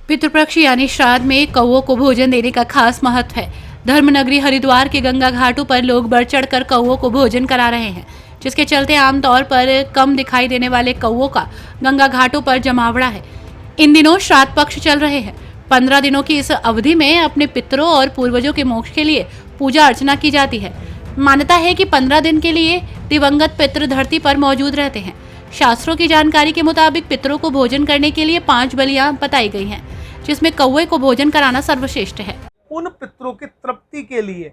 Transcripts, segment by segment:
पितृपक्ष यानी श्राद्ध में कौओं को भोजन देने का खास महत्व है। धर्मनगरी हरिद्वार के गंगा घाटों पर लोग बढ़ चढ़कर कौओं को भोजन करा रहे हैं, जिसके चलते आमतौर पर कम दिखाई देने वाले कौओं का गंगा घाटों पर जमावड़ा है। इन दिनों श्राद्ध पक्ष चल रहे हैं। 15 दिनों की इस अवधि में अपने पितरों और पूर्वजों के मोक्ष के लिए पूजा अर्चना की जाती है। मान्यता है कि 15 दिन के लिए दिवंगत पितृ धरती पर मौजूद रहते हैं। शास्त्रों की जानकारी के मुताबिक पितरों को भोजन करने के लिए 5 बलियां बताई गई हैं, जिसमें कौवे को भोजन कराना सर्वश्रेष्ठ है। उन पितरों की तृप्ति के लिए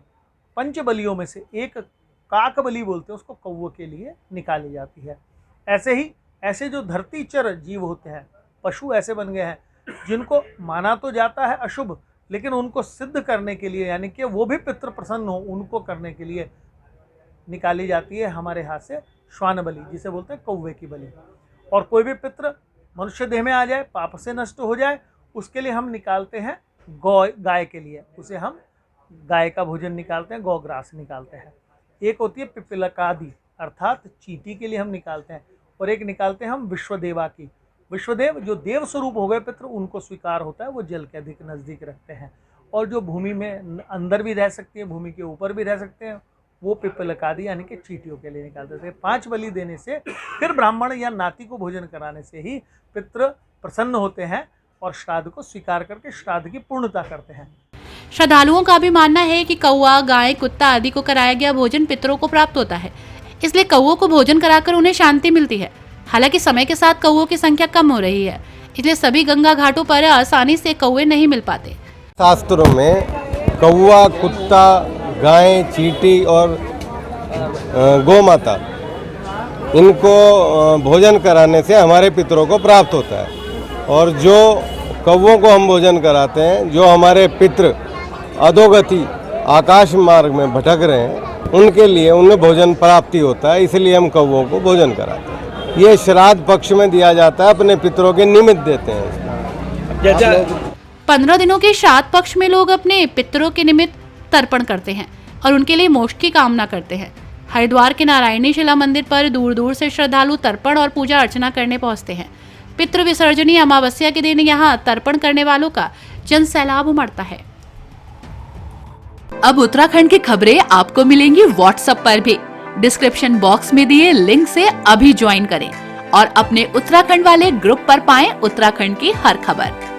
5 बलियों में से एक काक बलि बोलते हैं, उसको कौवे के लिए निकाली जाती है। ऐसे जो धरतीचर जीव होते हैं, पशु ऐसे बन गए हैं जिनको माना तो जाता है अशुभ, लेकिन उनको सिद्ध करने के लिए, यानी कि वो भी पितृ प्रसन्न हो, उनको करने के लिए निकाली जाती है हमारे हाथ से श्वान बलि, जिसे बोलते हैं कौवे की बलि। और कोई भी पितृ मनुष्य देह में आ जाए, पाप से नष्ट हो जाए, उसके लिए हम निकालते हैं गाय के लिए, उसे हम गाय का भोजन निकालते हैं, गौग्रास निकालते हैं। एक होती है पिपलकादि अर्थात चींटी के लिए हम निकालते हैं, और एक निकालते हैं हम विश्वदेवा की। विश्वदेव जो देव स्वरूप हो गए पितृ, उनको स्वीकार होता है, वो जल के अधिक नज़दीक रखते हैं। और जो भूमि में अंदर भी रह सकती है, भूमि के ऊपर भी रह सकते हैं, वो पिपलकादि यानी कि चींटियों के लिए निकालते थे। 5 बलि देने से, फिर ब्राह्मण या नाती को भोजन कराने से ही पितृ प्रसन्न होते हैं और श्राद्ध को स्वीकार करके श्राद्ध की पूर्णता करते हैं। श्रद्धालुओं का भी मानना है कि कौवा, गाय, कुत्ता आदि को कराया गया भोजन पितरों को प्राप्त होता है, इसलिए कौवों को भोजन कराकर उन्हें शांति मिलती है। हालांकि समय के साथ कौवों की संख्या कम हो रही है, इसलिए सभी गंगा घाटों पर आसानी से कौवे नहीं मिल पाते। शास्त्रों में कौवा, कुत्ता, गाय, चींटी और गौ माता, इनको भोजन कराने से हमारे पितरों को प्राप्त होता है। और जो कौवों को हम भोजन कराते हैं, जो हमारे पितृ अधोगति आकाश मार्ग में भटक रहे हैं, उनके लिए उन्हें भोजन प्राप्ति होता है, इसलिए हम कौवों को भोजन कराते हैं। ये श्राद्ध पक्ष में दिया जाता है, अपने पितरों के निमित्त देते हैं। 15 दिनों के श्राद्ध पक्ष में लोग अपने पितरों के निमित्त तर्पण करते हैं और उनके लिए मोक्ष की कामना करते हैं। हरिद्वार के नारायणी शिला मंदिर पर दूर दूर से श्रद्धालु तर्पण और पूजा अर्चना करने पहुंचते हैं। पितृ विसर्जनी अमावस्या के दिन यहाँ तर्पण करने वालों का जन सैलाब उमड़ता है। अब उत्तराखंड की खबरें आपको मिलेंगी व्हाट्सएप पर भी। डिस्क्रिप्शन बॉक्स में दिए लिंक से अभी ज्वाइन करें और अपने उत्तराखंड वाले ग्रुप पर पाएं उत्तराखंड की हर खबर।